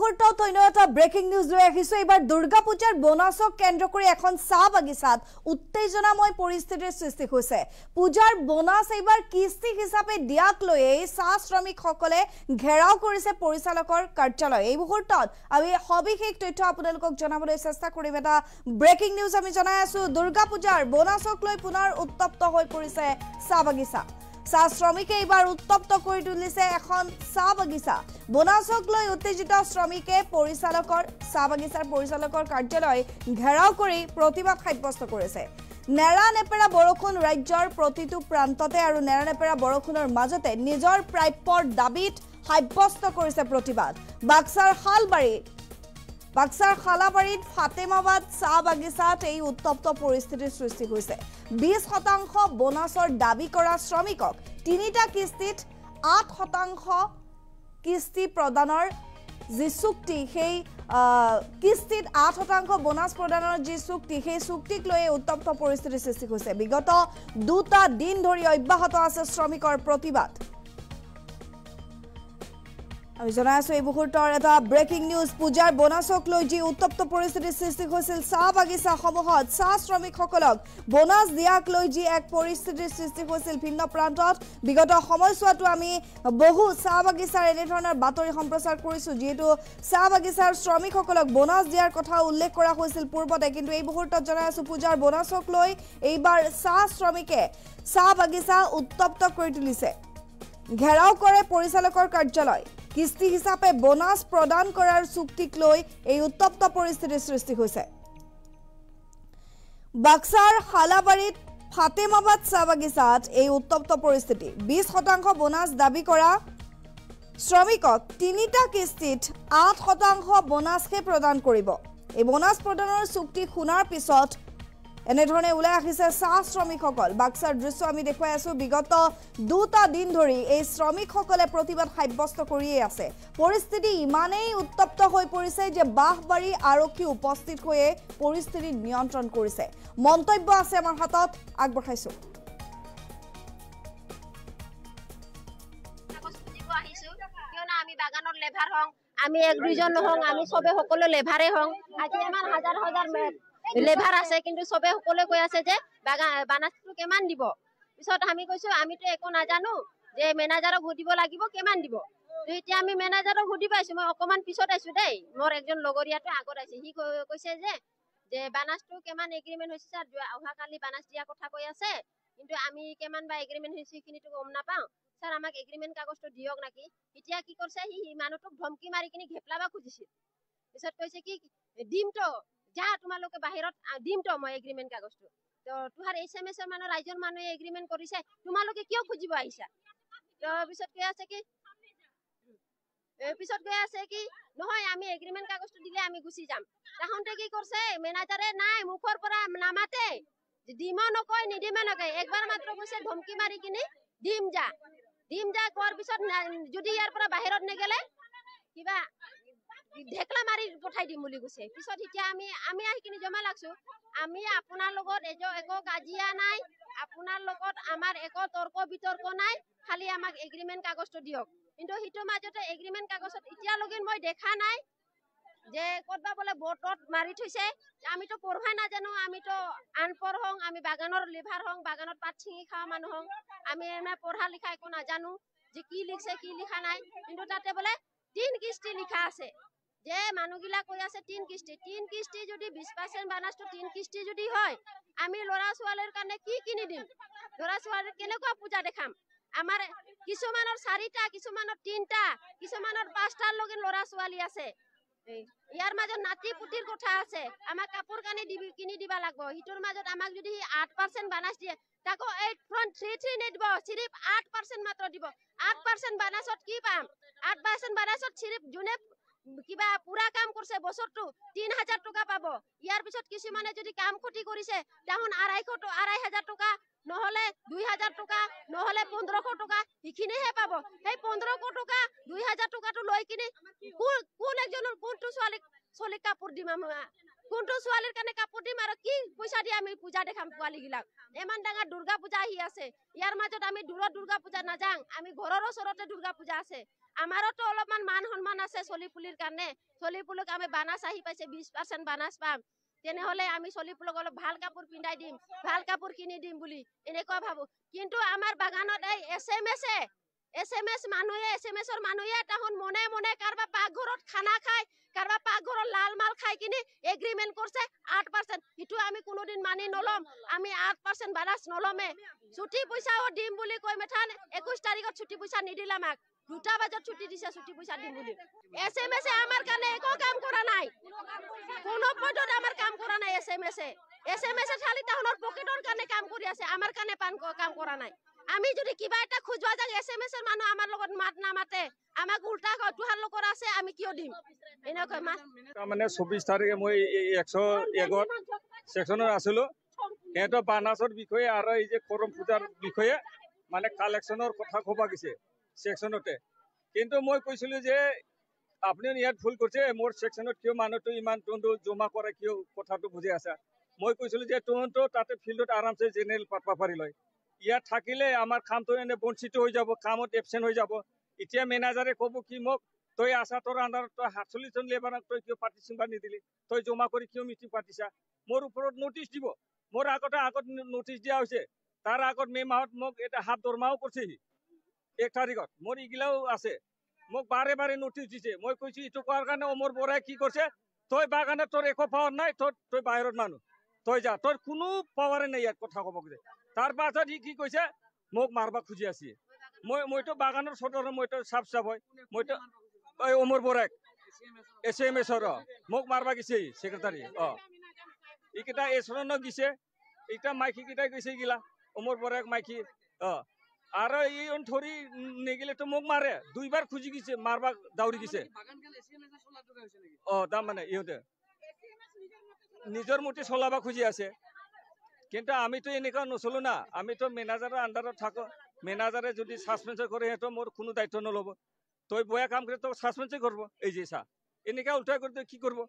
মুহূৰ্তত অন্য এটা ব্ৰেকিং নিউজ লৈ আহিছো। এবাৰ দুৰ্গা পূজাৰ বোনাছক কেন্দ্ৰ কৰি এখন চাহ বাগিচাত উত্তেজনাময় পৰিস্থিতিৰ সৃষ্টি হৈছে। পূজাৰ বোনাছ এবাৰ কিস্তি হিচাপে দিয়াক লৈ চাহ শ্ৰমিকসকলে ঘেৰাও কৰিছে পৰিচালকৰ কাৰ্যালয়। এই মুহূৰ্তত আমি সবিশেষ তথ্য আপোনালোকক জনাবলৈ চেষ্টা কৰিম। এটা ব্ৰেকিং নিউজ আমি জনাই আছো। দুৰ্গা পূজাৰ বোনাছক লৈ পুনৰ উত্তপ্ত হৈ পৰিছে চাহ বাগিচা। চাহ শ্ৰমিকে এইবাৰ উত্তপ্ত কৰি তুলিছে এখন চাহ বাগিচা। বোনাছক লৈ উত্তেজিত শ্ৰমিকে চাহ বাগিচাৰ পৰিচালকৰ কাৰ্যালয় ঘেৰাও কৰি প্ৰতিবাদ সাব্যস্ত কৰিছে। নেৰা নেপেৰা বৰষুণ ৰাজ্যৰ প্ৰতিটো প্ৰান্ততে আৰু নেৰা নেপেৰা বৰষুণৰ মাজতে নিজৰ প্ৰাপ্যৰ দাবীত সাব্যস্ত কৰিছে প্ৰতিবাদ। বাক্সাৰ খালাবাৰীত ফাতেমাবাদ চাহ বাগিচাত এই উত্তপ্ত পৰিস্থিতিৰ সৃষ্টি হৈছে। 20% বোনাছৰ দাবী কৰা শ্ৰমিকক তিনিটা কিস্তিত 8% কিস্তি প্ৰদানৰ যি চুক্তি, সেই কিস্তিত 8% বোনাছ প্ৰদানৰ যি চুক্তি, সেই চুক্তিক লৈ উত্তপ্ত পৰিস্থিতিৰ সৃষ্টি হৈছে। বিগত 2টা দিন ধৰি অব্যাহত আছে শ্ৰমিকৰ প্ৰতিবাদ। আমি জনাই আছো এই মুহূৰ্তৰ এটা ব্ৰেকিং নিউজ। পূজাৰ বোনাছক লৈ যি উত্তপ্ত পৰিস্থিতিৰ সৃষ্টি হৈছিল চাহ বাগিচাসমূহত, চাহ শ্ৰমিকসকলক বোনাছ দিয়াক লৈ যি এক পৰিস্থিতিৰ সৃষ্টি হৈছিল ভিন্ন প্ৰান্তত। বিগত সময়ছোৱাতো আমি বহু চাহ বাগিচাৰ এনেধৰণৰ বাতৰি সম্প্ৰচাৰ কৰিছো, যিহেতু চাহ বাগিচাৰ শ্ৰমিকসকলক বোনাছ দিয়াৰ কথা উল্লেখ কৰা হৈছিল পূৰ্বতে। কিন্তু এই মুহূৰ্তত জনাই আছো পূজাৰ বোনাছক লৈ এইবাৰ চাহ শ্ৰমিকে চাহ বাগিচা উত্তপ্ত কৰি তুলিছে। ঘেৰাও কৰে পৰিচালকৰ কাৰ্যালয়। কিস্তি হিচাপে বোনাছ প্ৰদান কৰাৰ চুক্তিক লৈ এই উত্তপ্ত পৰিস্থিতিৰ সৃষ্টি হৈছে। বাক্সাৰ খালাবাৰীত ফাতেমাবাদ চাহ বাগিচাত এই উত্তপ্ত পৰিস্থিতি। 20% বোনাছ দাবী কৰা শ্ৰমিকক তিনিটা কিস্তিত 8% বোনাছহে প্ৰদান কৰিব। এই বোনাছ প্ৰদানৰ চুক্তি শুনাৰ পিছত এনেধৰণে ওলাই আহিছে চাহ শ্ৰমিকসকল। বাক্সাৰ দৃশ্য আমি দেখুৱাই আছো। বিগত 2টা দিন ধৰি এই শ্ৰমিকসকলে প্ৰতিবাদ সাব্যস্ত কৰিয়ে আছে। পৰিস্থিতি ইমানেই উত্তপ্ত হৈ পৰিছে যে বাহবাৰী আৰক্ষী উপস্থিত হৈয়ে পৰিস্থিতি নিয়ন্ত্ৰণ কৰিছে। মন্তব্য আছে আমাৰ হাতত, আগবঢ়াইছো। আমি বাগানৰ লেভাৰ হওঁ, আমি 1-2জন নহওঁ, আমি সবে সকলো লেভাৰে হওঁ। আজি আমাৰ হাজাৰ লেভাৰ আছে, কিন্তু সবে সকলে কৈ আছে যে বানাছটো কিমান দিব। পিছত আমি কৈছো আমিতো একো নাজানো, যে মেনেজাৰক সুধিব লাগিব কিমান দিব। তো এতিয়া আমি মেনেজাৰক সুধি পাইছো। মই অকমান পিছত আছো দেই, মোৰ একজন লগৰীয়াটো আগত আছে। সি কৈছে যে বানাছটো কিমান এগ্ৰিমেণ্ট হৈছে ছাৰ, অহাকালি বানাছ দিয়া কথা কৈ আছে, কিন্তু আমি কিমান বা এগ্ৰিমেণ্ট হৈছে সেইখিনিতো গম নাপাওঁ। ছাৰ আমাক এগ্ৰিমেণ্ট কাগজটো দিয়ক নাকি। এতিয়া কি কৰিছে, সি মানুহটোক ধমকি মাৰি কিনি ঘেপলাব খুজিছিল। পিছত কৈছে কি দিমতো, যা তোমালোকে বাহিৰত দিমতো মই এগ্ৰিমেণ্ট কাগজটো। তো তোহাৰ SMS মানে ৰাইজৰ মানুহে এগ্ৰিমেণ্ট কৰিছে, তোমালোকে কিয় খুজিব আহিছা। তো পিছত কৈ আছে কি নহয়, আমি এগ্ৰিমেণ্ট কাগজটো দিলে আমি গুচি যাম। তাহতে কি কৰিছে, মেনেজাৰে নাই মুখৰ পৰা নামাতে, দিম নকয় নিদিমে নকয়, একবাৰ মাত্ৰ কৈছে ধমকি মাৰি কিনি দিম যা কোৱাৰ পিছত যদি ইয়াৰ পৰা বাহিৰত নেগেলে কিবা ঢেকলা মাৰি পঠাই দিম বুলি কৈছে। পিছত এতিয়া আমি আহি কিনি জমা লাগছো। আমি আপোনাৰ লগত একো কাজিয়া নাই, আপোনাৰ লগত আমাৰ একো তৰ্ক বিতৰ্ক নাই, খালি আমাক এগ্ৰিমেণ্ট কাগজটো দিয়ক। কিন্তু সিটোৰ মাজতে এগ্ৰিমেণ্ট কাগজত এতিয়ালৈকে মই দেখা নাই যে ক'তবা বোলে বটত মাৰি থৈছে। আমিতো পঢ়বা নাজানো, আমিতো আনপঢ় হওঁ, আমি বাগানৰ লেভাৰ হওঁ, বাগানত পাত ছিঙি খোৱা মানুহ হওঁ। আমি এনে পঢ়া লিখা একো নাজানো যে কি লিখছে কি লিখা নাই। কিন্তু তাতে বোলে 3 কিস্তি লিখা আছে, যে মানুহগিলা কৈ আছে 3 কিস্তি যদি 20% বানাছটো 3 কিস্তি যদি হয়, আমি ল'ৰা ছোৱালীৰ কাৰণে কি কিনি দিম, ল'ৰা ছোৱালীৰ কেনেকুৱা পূজা দেখাম। আমাৰ কিছুমানৰ 4টা, কিছুমানৰ 3টা, কিছুমানৰ 5টাৰ লগে ল'ৰা ছোৱালী আছে। ইয়াৰ মাজত নাতি পুতিৰ কথা আছে, আমাক কাপোৰ কানি কিনি দিবা লাগব। সিটোৰ মাজত আমাক যদি 8% বানাছ দিয়ে, তাকো 8.33 নিদিব, সিৰিফ 8% মাত্ৰ দিব। 8% বানাছত কি পাম? 8% বানাছত সিৰিফ যোনে কিবা পুৰা কাম কৰিছে বছৰটো 3000 টকা পাব। ইয়াৰ পিছত কিছুমানে যদি কাম ক্ষতি কৰিছে তাহন 2,500 টকা, নহলে 2000 টকা, নহলে 1500 টকা, সেইখিনিহে পাব। সেই 1500 টকা 2000 টকাটো লৈ কিনি কোন একজনৰ কোনটো ছোৱালীক কাপোৰ দিম, কোনটো ছোৱালীৰ কাৰণে কাপোৰ দিম আৰু কি পইচা দি আমি পূজা দেখাম পোৱালীগিলাক। ইমান ডাঙৰ দুৰ্গা পূজা আহি আছে, ইয়াৰ মাজত আমি দূৰত দুৰ্গা পূজা নাযাং, আমি ঘৰৰ ওচৰতে দুৰ্গা পূজা আছে। আমাৰোতো অলপমান মান সন্মান আছে চলি পুলিৰ কাৰণে চলি পুলক আমি বানাছ আহি পাইছে 20% বানাছ পাম তেনেহলে আমি চলি পুলক অলপ ভাল কাপোৰ পিন্ধাই দিম ভাল কাপোৰ কিনি দিম বুলি এনেকুৱা ভাবো কিন্তু আমাৰ বাগানত এই এছএমএছ মানুহে এছএমএছৰ মানুহে তাহন মনে মনে কাৰবা পাকঘৰত খানা খায় কাৰবা পাকঘৰৰ লাল মাল খাই কিনি এগ্রিমেন্ট করছে 8% হিটু আমি কোনোদিন মানি নলম আমি 8% বানাস নলমে ছুটি পয়সাও দিম বুলি কই মেঠান 21 তারিখত ছুটি পয়সা নিদিলা মাক 2টা বাজত ছুটি দিছে ছুটি পয়সা দিম বুলি এসএমএস আমার কানে একো কাম করা নাই কোনো পদত আমার কাম করা নাই এসএমএস খালি তাহনৰ পকেটৰ কানে কাম কৰি আছে আমাৰ কানে কাম কৰা নাই আমি যদি কিবা এটা খুজবা যাক এসএমএস এৰ মানুহ আমাৰ লগত মাত না মাতে আমাক উল্টা কয় তুহাৰ লোকৰ আছে আমি কিয় দিম এনেকৈ মাত মানে 24 তাৰিখে মই 101 সেকশনৰ আছিলো হেটো বানাছৰ বিষয়ে আৰু এই যে কৰম পূজাৰ বিষয়ে মানে কালেকশনৰ কথা কবা গিছে সেকশনতে কিন্তু মই কৈছিলো যে আপনি ইয়াত ভুল করছে মোর সেকশনত কিয় মানুহটো ইমান টন্ডো জমা কৰে কিয় কথাটো বুঝে আছে মই কৈছিলো যে টন্ডো তাতে ফিল্ডত আরামসে জেনারেল পাতবা পারি লয় ইয়াত থাকিলে আমার কামটো এনে বঞ্চিত হৈ যাব কামত এবসেন্ট হৈ যাব এতিয়া ম্যানেজারে কব কি মোক তই আসা তোর আন্ডারত তই 47 জন লেবারক তই কিয় পার্টিশন বা নিদিলি তই জমা কৰি কিয় মিটিং পাতিছা মোৰ উপৰত নোটিস দিব মোৰ আগত নোটিস দিয়া হৈছে তাৰ আগত মে মাহত মোক এটা হাত দৰমাও কৰছে 1 তাৰিখত মোৰ ইগিলাও আছে মোক বাৰে বাৰে নোটিস দিছে মই কইছি ইটো কোৱাৰ কাৰণে অমৰ বৰাই কি কৰছে তই বাগানে তোৰ একো পাওয়াৰ নাই তই বাহিৰত মানুহ তই যা তোর কোনো পাওয়ারে নাই ইয়াত কথা কব গলে তার পাছত কি কৈছে মোক মারবা খুঁজি আছি মইতো বাগানের সদর মইতো সাফ সাফ হয় মইতো ওই অমর বরাক এসএমএস মোক মারবা গেছে সেক্রেটারি এইকেইটা এসরন গিছে এইটা মাইকি কেইটাই গৈছে গিলা অমর বরাক মাইকি আর এই ধরি নেগেলে তো মোক মারে 2 বার খুঁজি গেছে মারবা দাউরি গেছে দাম মানে ইহতে নিজের মতে চলাবা খুঁজি আছে কিন্তু আমি তো এনেকা নচলো না আমি তো ম্যানেজারের আন্ডারত থাকো ম্যানেজারে যদি সাসপেন্স করে হেতো মোর কোনো দায়িত্ব নলব তই বয়া কাম করে তো সাসপেন্স করব এই যে চা এনেকা উল্টাই করতে কি করব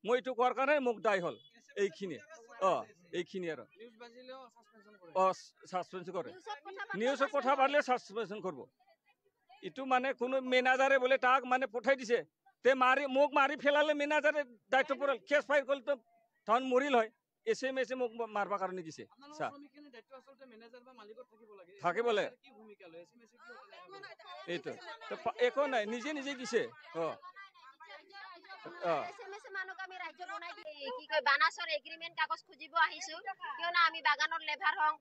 মই তো কোৱাৰ কাৰণে মোক দায় হল এইখিনি এইখিনি আর সাসপেন্স করে নিউজত কথা পারলে সাসপেন্সন করব ইটো মানে কোনো ম্যানেজারে বলে তাক মানে পঠাই দিছে তে মারি মোক মারি ফেলালে ম্যানেজারে দায়িত্ব পড়ল কেস ফাইল করলে তো তখন মরিল হয় এসএমএস মোক মারবা কাৰণে দিছে থাকিব লাগে এইটো একো নাই নিজে নিজে দিছে এসএমএস মানুক আমি ৰাজ্য বনাই কি কয় বানাছৰ এগ্ৰিমেন্ট কাগজ খুজিব আহিছো কিয়নো আমি বাগানৰ লেভাৰ হং